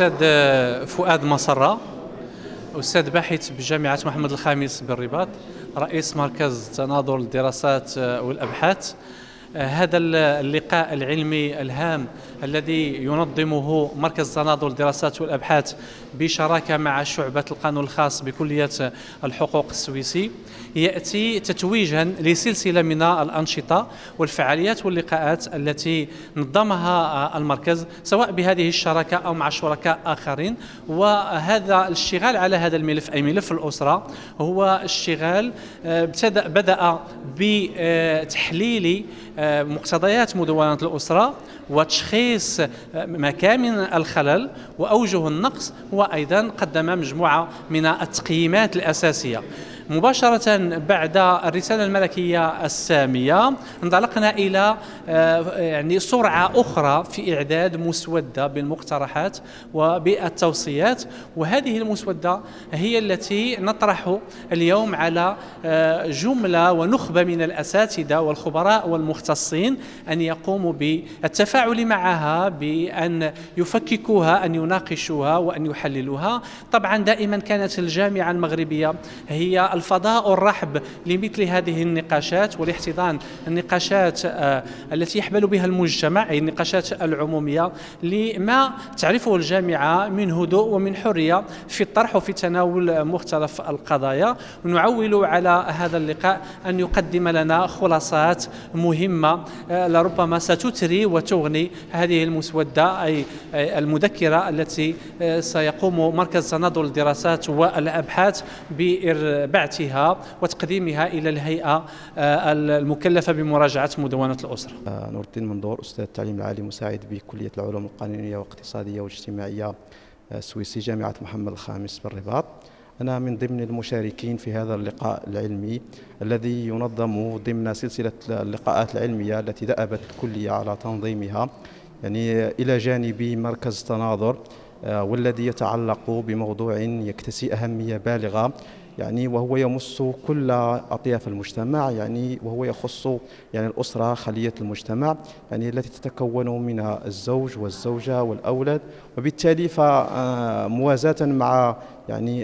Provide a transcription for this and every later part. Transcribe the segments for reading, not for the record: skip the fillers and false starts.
الأستاذ فؤاد مسرة، أستاذ باحث بجامعة محمد الخامس بالرباط، رئيس مركز تناظر الدراسات والأبحاث. هذا اللقاء العلمي الهام الذي ينظمه مركز تناظر الدراسات والأبحاث بشراكة مع شعبة القانون الخاص بكلية الحقوق السويسي يأتي تتويجا لسلسلة من الأنشطة والفعاليات واللقاءات التي نظمها المركز سواء بهذه الشراكة أو مع شركاء آخرين. وهذا الاشتغال على هذا الملف أي ملف الأسرة هو اشتغال بدأ بتحليل مقتضيات مدونة الأسرة وتشخيص مكامن الخلل وأوجه النقص، وأيضا قدم مجموعة من التقييمات الأساسية. مباشرة بعد الرسالة الملكية السامية انطلقنا إلى سرعة أخرى في إعداد مسودة بالمقترحات وبالتوصيات، وهذه المسودة هي التي نطرح اليوم على جملة ونخبة من الأساتذة والخبراء والمختصين أن يقوموا بالتفاعل معها، بأن يفككوها، أن يناقشوها وأن يحللوها. طبعا دائما كانت الجامعة المغربية هي الفضاء الرحب لمثل هذه النقاشات ولاحتضان النقاشات التي يحمل بها المجتمع، أي النقاشات العمومية لما تعرفه الجامعة من هدوء ومن حرية في الطرح وفي تناول مختلف القضايا. ونعول على هذا اللقاء أن يقدم لنا خلاصات مهمة لربما ستثري وتغني هذه المسودة أي المذكرة التي سيقوم مركز تناظر الدراسات والأبحاث بإرباعها وتقديمها إلى الهيئة المكلفة بمراجعة مدونة الأسرة. نور الدين منظور، أستاذ التعليم العالي مساعد بكلية العلوم القانونية والاقتصادية والاجتماعية السويسي جامعة محمد الخامس بالرباط. أنا من ضمن المشاركين في هذا اللقاء العلمي الذي ينظم ضمن سلسلة اللقاءات العلمية التي دأبت الكلية على تنظيمها إلى جانب مركز تناظر، والذي يتعلق بموضوع يكتسي أهمية بالغة وهو يمس كل أطياف المجتمع، وهو يخص الأسرة خلية المجتمع التي تتكون من الزوج والزوجة والأولاد. وبالتالي فموازاة مع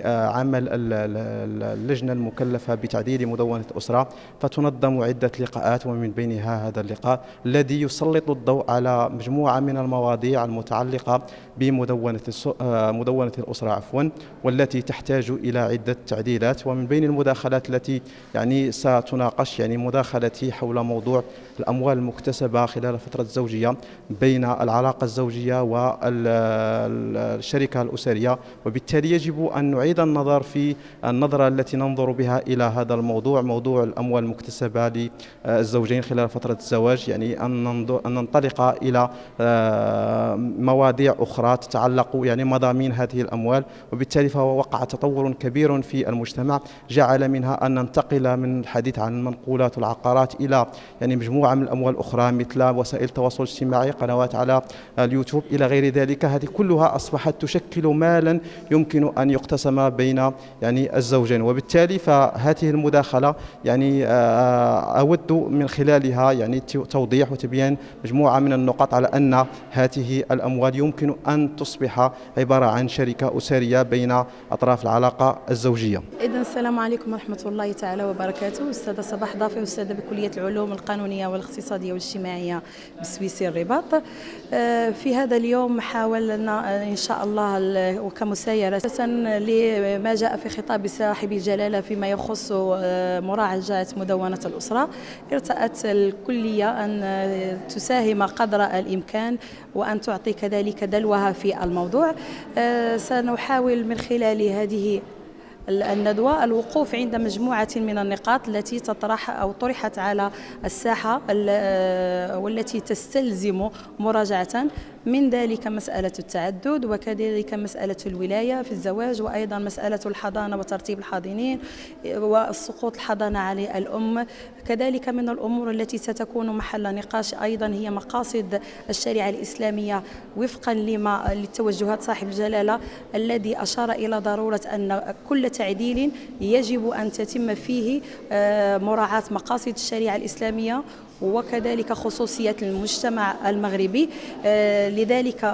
عمل اللجنة المكلفة بتعديل مدونة الأسرة فتنظم عدة لقاءات، ومن بينها هذا اللقاء الذي يسلط الضوء على مجموعة من المواضيع المتعلقة بمدونة الأسرة والتي تحتاج إلى عدة تعديلات. ومن بين المداخلات التي ستناقش مداخلتي حول موضوع الأموال المكتسبة خلال فترة الزوجية بين العلاقة الزوجية والشركة الأسرية. وبالتالي يجب أن نعيد النظر في النظرة التي ننظر بها إلى هذا الموضوع، موضوع الأموال المكتسبة للزوجين خلال فترة الزواج، أن ننطلق إلى مواضيع أخرى تتعلق مضامين هذه الأموال. وبالتالي فهو وقع تطور كبير في المجتمع جعل منها أن ننتقل من الحديث عن المنقولات والعقارات إلى مجموعة من الأموال الأخرى مثل وسائل التواصل الاجتماعي، قنوات على اليوتيوب إلى غير ذلك. هذه كلها أصبحت تشكل مالا يمكن أن يقتسم بين الزوجين. وبالتالي فهذه المداخلة أود من خلالها توضيح وتبيان مجموعة من النقاط على أن هذه الأموال يمكن أن تصبح عبارة عن شركة أسرية بين أطراف العلاقة الزوجية. إذن السلام عليكم ورحمة الله تعالى وبركاته. أستاذة صباح ضافي، أستاذة بكلية العلوم القانونية والاقتصادية والاجتماعية بالسويسي الرباط. في هذا اليوم حاولنا إن شاء الله وكمسايرة لما جاء في خطاب صاحب الجلالة فيما يخص مراجعة مدونة الأسرة. ارتأت الكلية أن تساهم قدر الإمكان وأن تعطي كذلك دلوها في الموضوع. سنحاول من خلال هذه الندوة الوقوف عند مجموعة من النقاط التي تطرح أو طرحت على الساحة والتي تستلزم مراجعة، من ذلك مسألة التعدد، وكذلك مسألة الولاية في الزواج، وأيضا مسألة الحضانة وترتيب الحاضنين وسقوط الحضانة على الأم. كذلك من الأمور التي ستكون محل نقاش أيضا هي مقاصد الشريعة الإسلامية وفقا لتوجهات صاحب الجلالة الذي أشار إلى ضرورة أن كل تعديل يجب أن تتم فيه مراعاة مقاصد الشريعة الإسلامية وكذلك خصوصيات المجتمع المغربي. لذلك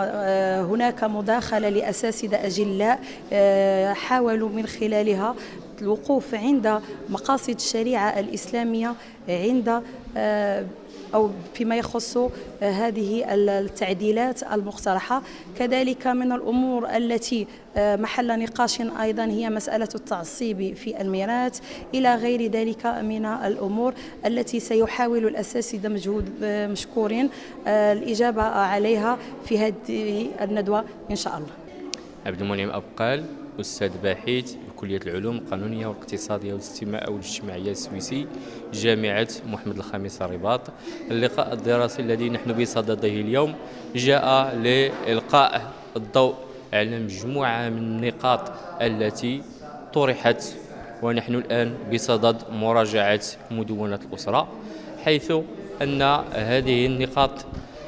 هناك مداخلة لأساتذة أجلاء حاولوا من خلالها الوقوف عند مقاصد الشريعة الإسلامية عند أو فيما يخص هذه التعديلات المقترحة. كذلك من الأمور التي محل نقاش أيضا هي مسألة التعصيب في الميراث إلى غير ذلك من الأمور التي سيحاول الأساتذة مشكورين الإجابة عليها في هذه الندوة إن شاء الله. عبد المنعم أبقال، أستاذ باحث بكلية العلوم القانونية والاقتصادية والاجتماعية السويسي، جامعة محمد الخامس الرباط. اللقاء الدراسي الذي نحن بصدده اليوم جاء لإلقاء الضوء على مجموعة من النقاط التي طرحت، ونحن الآن بصدد مراجعة مدونة الأسرة، حيث أن هذه النقاط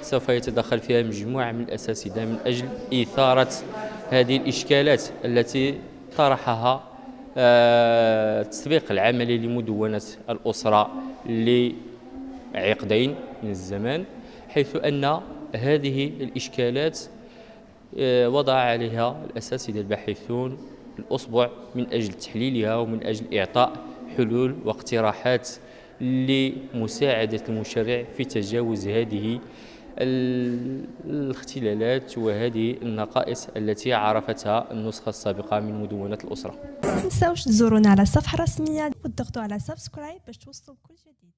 سوف يتدخل فيها مجموعة من الأساتذة من أجل إثارة هذه الإشكالات التي طرحها التطبيق العملي لمدونة الأسرة لعقدين من الزمان، حيث أن هذه الإشكالات وضع عليها الأساتذة الباحثون الأصبع من أجل تحليلها ومن أجل إعطاء حلول واقتراحات لمساعدة المشرع في تجاوز هذه الاختلالات وهذه النقائص التي عرفتها النسخة السابقة من مدونة الأسرة. ما تنساوش تزورونا على الصفحة الرسمية وتضغطوا على سبسكرايب باش توصلوا بكل جديد.